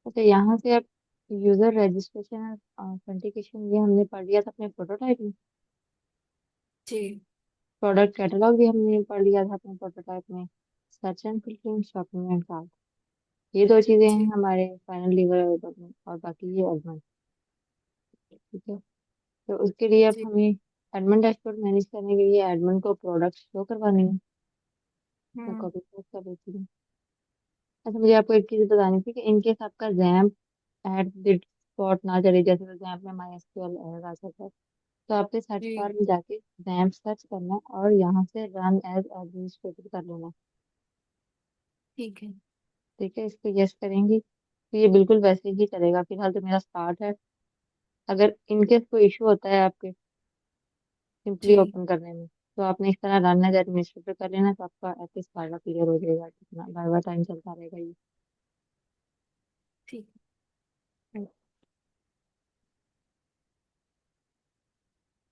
अच्छा, यहाँ से आप यूजर रजिस्ट्रेशन और ऑथेंटिकेशन ये हमने पढ़ लिया था अपने प्रोटोटाइप में। जी। प्रोडक्ट कैटलॉग भी हमने पढ़ लिया था अपने प्रोटोटाइप में। Search and filtering, shopping and cart, ये दो चीजें हैं जी। हमारे फाइनल डिलीवरेबल में, और बाकी ये एडमिन। ठीक है। तो उसके लिए अब जी। हमें एडमिन डैशबोर्ड मैनेज करने के लिए एडमिन को प्रोडक्ट शो करवाने हैं। मैं हम्म। कॉपी पेस्ट कर देती हूँ। अच्छा, मुझे आपको एक चीज बतानी थी कि इनकेस आपका जैम्प एट द स्पॉट ना चले, जैसे तो जैम्प में माई एसक्यूएल एरर आ सकता है, तो आपके सर्च बार जी। में जाके जैम्प सर्च करना है और यहाँ से रन एज एडमिनिस्ट्रेटर कर लेना। ठीक है। ठीक है, इसको यस करेंगी तो ये बिल्कुल वैसे ही चलेगा। फिलहाल तो मेरा स्टार्ट है। अगर इनकेस कोई इशू होता है आपके सिंपली जी। ओपन करने में, तो आपने इस तरह रन एज एडमिनिस्ट्रेटर कर लेना, तो आपका एथिक्स फाइल क्लियर हो जाएगा। कितना बार बार टाइम चलता रहेगा ये। ठीक है।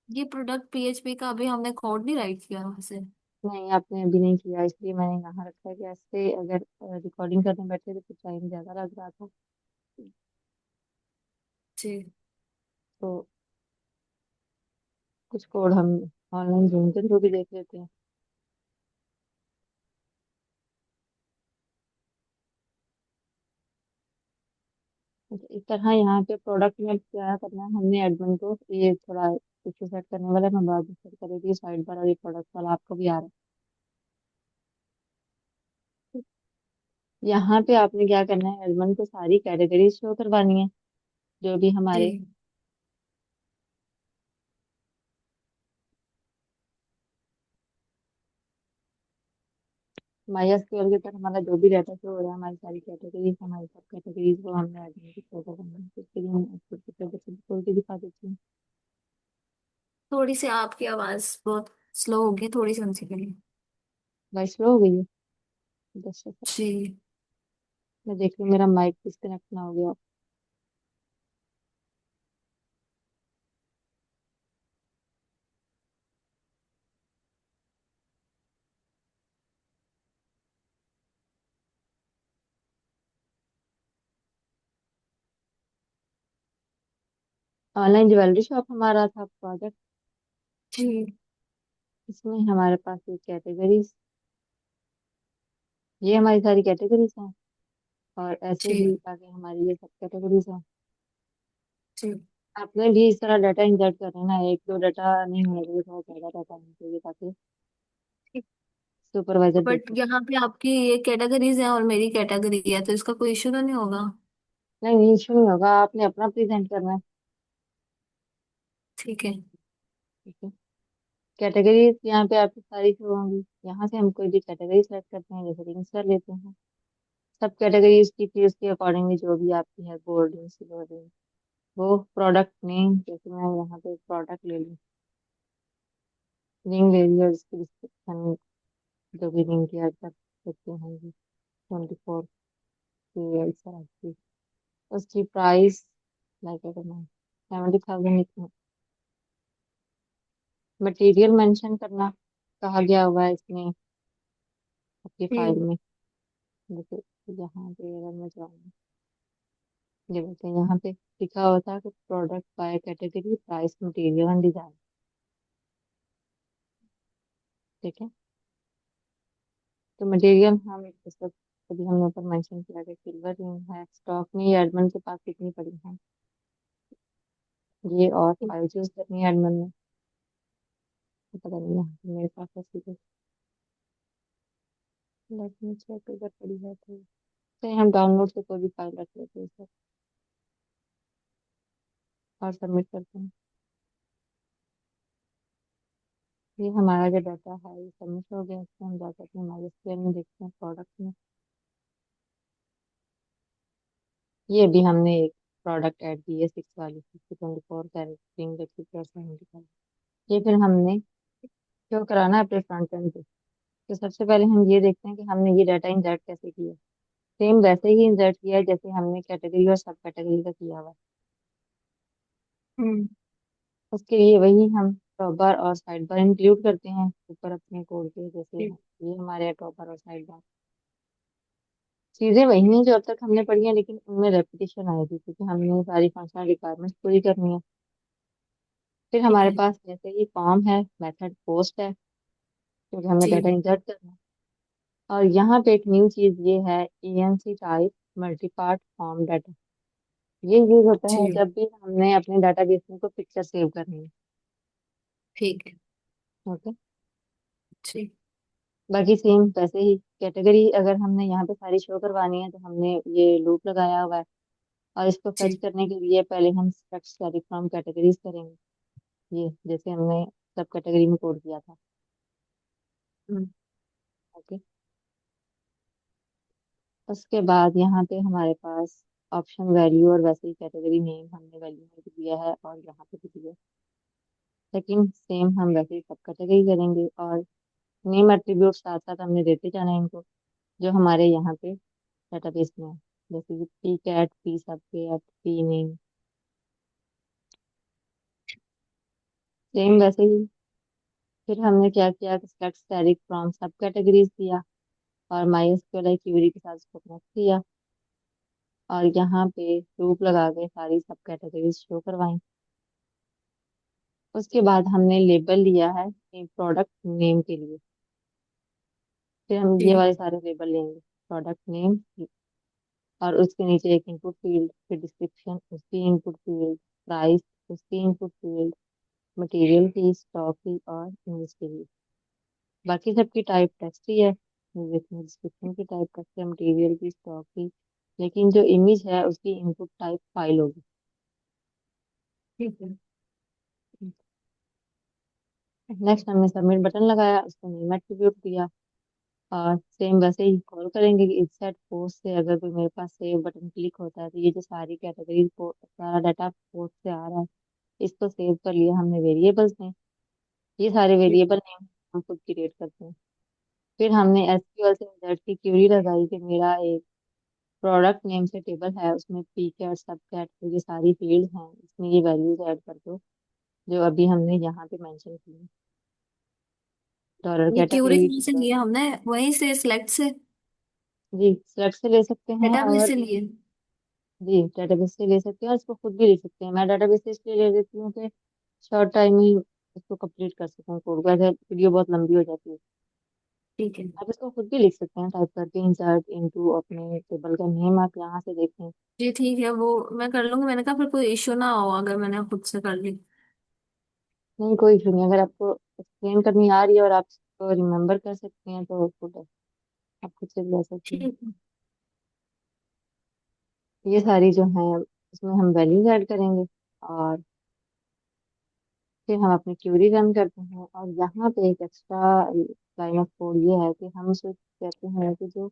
ये प्रोडक्ट पीएचपी का अभी हमने कोड नहीं राइट किया वहां से। नहीं, आपने अभी नहीं किया, इसलिए मैंने यहाँ रखा है कि ऐसे अगर रिकॉर्डिंग करने बैठे तो कुछ टाइम ज्यादा लग रहा था। जी। तो कुछ कोड हम ऑनलाइन जूम के थ्रू भी देख लेते हैं। अच्छा, इस तरह यहाँ पे प्रोडक्ट में क्या करना है, हमने एडमिन को ये थोड़ा इशू सेट करने वाला है, मैं बाद में सेट कर देती हूँ साइड बार, और ये प्रोडक्ट वाला आपको भी आ रहा है। यहाँ पे आपने क्या करना है, एडमिन को सारी कैटेगरीज शो करवानी है जो भी जी। हमारे माई एसक्यूएल के तरफ हमारा जो भी डाटा शो हो रहा है, हमारी सारी कैटेगरीज, हमारी सब कैटेगरीज को हमने एडमिन को शो करवाना है। तो इसके लिए हम आपको खोल के दिखा देती हूँ। थोड़ी सी आपकी आवाज बहुत स्लो होगी, थोड़ी सी उनसे के लिए। वॉइस स्लो हो गई है? 10 सेकंड, जी। मैं देख रही हूँ मेरा माइक डिस्कनेक्ट ना हो गया। ऑनलाइन ज्वेलरी शॉप हमारा था प्रोजेक्ट। जी। इसमें हमारे पास ये कैटेगरीज, ये हमारी सारी कैटेगरीज हैं, और ऐसे जी। ही आगे हमारी ये सब कैटेगरीज हैं। जी। आपने भी इस तरह डाटा इंसर्ट करना है, एक दो डाटा नहीं होना चाहिए, बहुत ज्यादा डाटा होना चाहिए ताकि सुपरवाइजर देख बट सके। यहाँ पे आपकी ये कैटेगरीज है और मेरी कैटेगरी है, तो इसका कोई इशू तो नहीं होगा? नहीं नहीं, इशू नहीं होगा, आपने अपना प्रेजेंट करना है। ठीक है। ठीक है। कैटेगरीज यहाँ पे आपकी सारी शो होंगी। यहाँ से हम कोई भी कैटेगरी सेलेक्ट करते हैं, जैसे रिंग्स कर लेते हैं। सब कैटेगरीज की फिर उसके अकॉर्डिंगली जो भी आपकी है, गोल्ड रिंग, सिल्वर रिंग, वो प्रोडक्ट नेम, जैसे मैं यहाँ पे प्रोडक्ट ले लूँ, रिंग ले लिया, उसकी डिस्क्रिप्शन जो भी रिंग की ऐड कर सकते हैं जी, 24 के इस तरह की। उसकी प्राइस लाइक अगर मैं 70,000, मटेरियल मेंशन करना कहा गया हुआ है इसमें आपकी फाइल हम्म। में। जैसे यहाँ पे अगर मैं जाऊँ, ये बोलते हैं यहाँ पे लिखा होता है कि product by category, price, material and design. ठीक है। तो मटेरियल हम जैसे अभी हमने ऊपर मेंशन किया कि सिल्वर रिंग है स्टॉक में, ये एडमन के पास कितनी पड़ी है, ये और फाइल चूज करनी है एडमन ने। तो पता नहीं यहाँ पे मेरे पास ऐसी कोई, लेट मी चेक अगर पड़ी है तो। चलिए हम डाउनलोड से कोई भी फाइल रख लेते हैं इसे, और सबमिट करते हैं। ये हमारा जो डाटा है ये सबमिट हो गया। इसको हम जाकर अपने MySQL में देखते हैं प्रोडक्ट में। ये भी हमने एक प्रोडक्ट ऐड की है 6 वाली, 24 कैरेट रिंग रखी +70 ये फिर हमने शो कराना है अपने फ्रंट एंड पे। तो सबसे पहले हम ये देखते हैं कि हमने ये डाटा इंसर्ट कैसे किया। सेम वैसे ही इंसर्ट किया है जैसे हमने कैटेगरी और सब कैटेगरी का किया हुआ है। हम्म। उसके लिए वही हम टॉप बार और साइड बार इंक्लूड करते हैं ऊपर अपने कोड के, जैसे ठीक। ये हमारे टॉप बार और साइड बार। चीजें वही हैं जो अब तक हमने पढ़ी हैं, लेकिन उनमें रेपिटेशन आएगी क्योंकि हमने सारी फंक्शनल रिक्वायरमेंट्स पूरी करनी है। फिर ठीक हमारे है। पास जैसे ही फॉर्म है, मेथड पोस्ट है, क्योंकि हमें डाटा जी इंसर्ट करना है। और यहाँ पे एक न्यू चीज ये है, ANC type multi part form data. ये यूज होता है जी। जब भी हमने अपने डाटाबेस में कोई पिक्चर सेव करनी है। ठीक है। ओके। जी। बाकी सेम वैसे ही कैटेगरी अगर हमने यहाँ पे सारी शो करवानी है तो हमने ये लूप लगाया हुआ है। और इसको फेच जी। करने के लिए पहले हम स्ट्रक्ट सारी फ्रॉम कैटेगरीज करेंगे, ये जैसे हमने सब कैटेगरी में कोड किया था। हम्म। ओके। उसके बाद यहाँ पे हमारे पास ऑप्शन वैल्यू और वैसे ही कैटेगरी नेम हमने वैल्यू में भी दिया है और यहाँ पे भी दिया है। लेकिन सेम हम वैसे ही सब कैटेगरी करेंगे और नेम एट्रीब्यूट साथ साथ हमने देते जाना है इनको, जो हमारे यहाँ पे डेटाबेस में है, जैसे कि P cat, P sub cat, P name. Same वैसे ही फिर हमने क्या किया, select static from sub categories दिया और माई एसक्यूएल क्वेरी के साथ इसको कनेक्ट किया और यहाँ पे लूप लगा के सारी सब कैटेगरीज शो करवाई। उसके बाद हमने लेबल लिया है प्रोडक्ट नेम के लिए। फिर हम ये जी। वाले सारे लेबल लेंगे, प्रोडक्ट नेम, और उसके नीचे एक इनपुट फील्ड, फिर डिस्क्रिप्शन उसकी इनपुट फील्ड, प्राइस उसकी इनपुट फील्ड, मटेरियल की, स्टॉक की और इमेज के लिए। बाकी सबकी टाइप टेक्स्ट ही है, जिसमें डिस्क्रिप्शन की टाइप टेक्स्ट है, मटेरियल की, स्टॉक की, लेकिन जो इमेज है उसकी इनपुट टाइप फाइल होगी। ठीक है। नेक्स्ट हमने सबमिट बटन लगाया, उसको नेम एट्रीब्यूट दिया और सेम वैसे ही कॉल करेंगे कि इस सेट पोस्ट से अगर कोई मेरे पास सेव बटन क्लिक होता है तो ये जो सारी कैटेगरी सारा डाटा पोस्ट से आ रहा है, इसको सेव कर लिया हमने वेरिएबल्स में। ये सारे ठीक वेरिएबल नेम हम खुद क्रिएट करते हैं। फिर हमने एसक्यूएल से इंसर्ट की क्यूरी लगाई कि मेरा एक प्रोडक्ट नेम से टेबल है, उसमें पी कैट, सब कैट, ये सारी फील्ड हैं, इसमें ये वैल्यूज ऐड कर दो जो अभी हमने यहाँ पे मेंशन की है। डॉलर ये क्यूरी कैटेगरी, कहाँ से लिया हमने? वहीं से, सिलेक्ट से? जी सिलेक्ट से ले सकते हैं डेटाबेस और से लिए? जी डेटाबेस से ले सकते हैं और इसको खुद भी लिख सकते हैं। मैं डेटाबेस से इसलिए ले लेती हूँ कि शॉर्ट टाइम में इसको कंप्लीट कर सकूँ कोड को, ऐसे वीडियो बहुत लंबी हो जाती है। ठीक है। आप इसको खुद भी लिख सकते हैं टाइप करके, इंसर्ट इनटू अपने टेबल का नेम आप यहाँ से देखें। जी ठीक है, वो मैं कर लूंगी। मैंने कहा फिर कोई इश्यू ना हो अगर मैंने खुद से कर ली। नहीं कोई इशू नहीं, अगर आपको एक्सप्लेन करनी आ रही है और आप इसको रिमेम्बर कर सकते हैं तो गुड है, आप खुद से भी ले सकते हैं। ठीक है। ये सारी जो है इसमें हम वैल्यूज ऐड करेंगे और फिर हम अपनी क्यूरी रन करते हैं। और यहाँ पे एक एक्स्ट्रा लाइन ऑफ कोड ये है कि हम उसे कहते हैं कि जो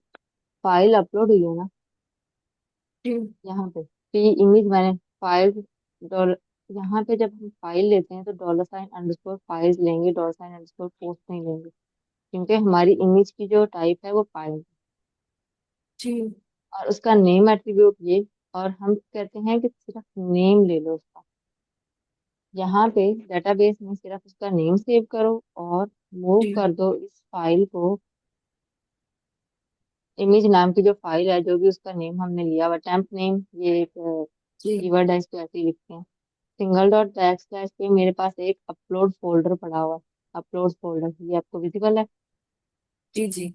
फाइल अपलोड हुई है ना, जी। यहाँ पे पी इमेज मैंने फाइल डॉलर, यहाँ पे जब हम फाइल लेते हैं तो डॉलर साइन अंडरस्कोर फाइल्स लेंगे, डॉलर साइन अंडरस्कोर पोस्ट नहीं लेंगे, क्योंकि हमारी इमेज की जो टाइप है वो फाइल है जी। और उसका नेम एट्रीब्यूट ये। और हम कहते हैं कि सिर्फ नेम ले लो उसका, यहाँ पे डेटाबेस में सिर्फ उसका नेम सेव करो और मूव जी। कर दो इस फाइल को। इमेज नाम की जो फाइल है, जो भी उसका नेम हमने लिया हुआ टेम्प नेम, ये एक जी। कीवर्ड है, इसको ऐसे ही लिखते हैं। सिंगल डॉट बैक स्लैश पे मेरे पास एक अपलोड फोल्डर पड़ा हुआ है, अपलोड फोल्डर ये आपको विजिबल है। जी। जी।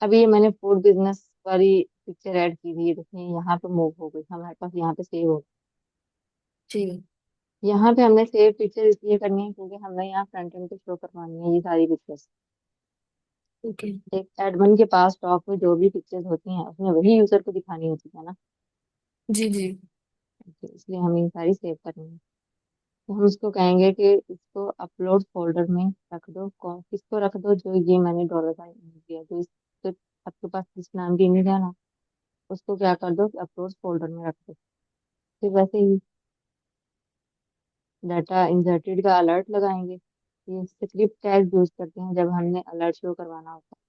अभी ये मैंने फूड बिजनेस वाली पिक्चर ऐड की थी, देखिए यहाँ पे मूव हो गई, हमारे पास यहाँ पे सेव हो गई। जी। यहाँ पे हमने सेव पिक्चर इसलिए करनी है क्योंकि हमें यहाँ फ्रंट एंड पे शो करवानी है ये सारी पिक्चर्स। ओके। एक एडमिन के पास स्टॉक में जो भी पिक्चर्स होती हैं उसने वही यूजर को दिखानी होती है ना, जी। जी। तो इसलिए हमें ये सारी सेव करनी है। तो हम उसको कहेंगे कि इसको अपलोड फोल्डर में रख दो, कौन किसको रख दो, जो ये मैंने डॉलर का इमेज दिया, जो इस तो आपके पास जिस नाम की इमेज है ना, उसको क्या कर दो कि अपलोड फोल्डर में रख दो। फिर वैसे ही डाटा इंसर्टेड का अलर्ट लगाएंगे, ये स्क्रिप्ट टैग यूज करते हैं जब हमने अलर्ट शो करवाना होता है,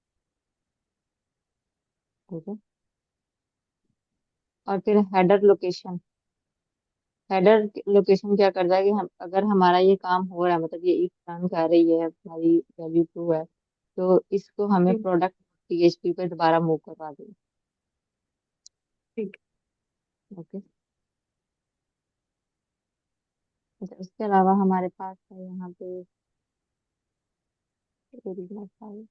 ठीक है। और फिर हेडर लोकेशन, हेडर लोकेशन क्या करता है कि हम अगर हमारा ये काम हो रहा है, मतलब ये इफ रन कर रही है, हमारी वैल्यू ट्रू है, तो इसको हमें जी। प्रोडक्ट पीएचपी पे दोबारा मूव करवा दें। ठीक ओके। अच्छा, उसके अलावा हमारे पास है यहाँ पे ओरिजिनल फाइल।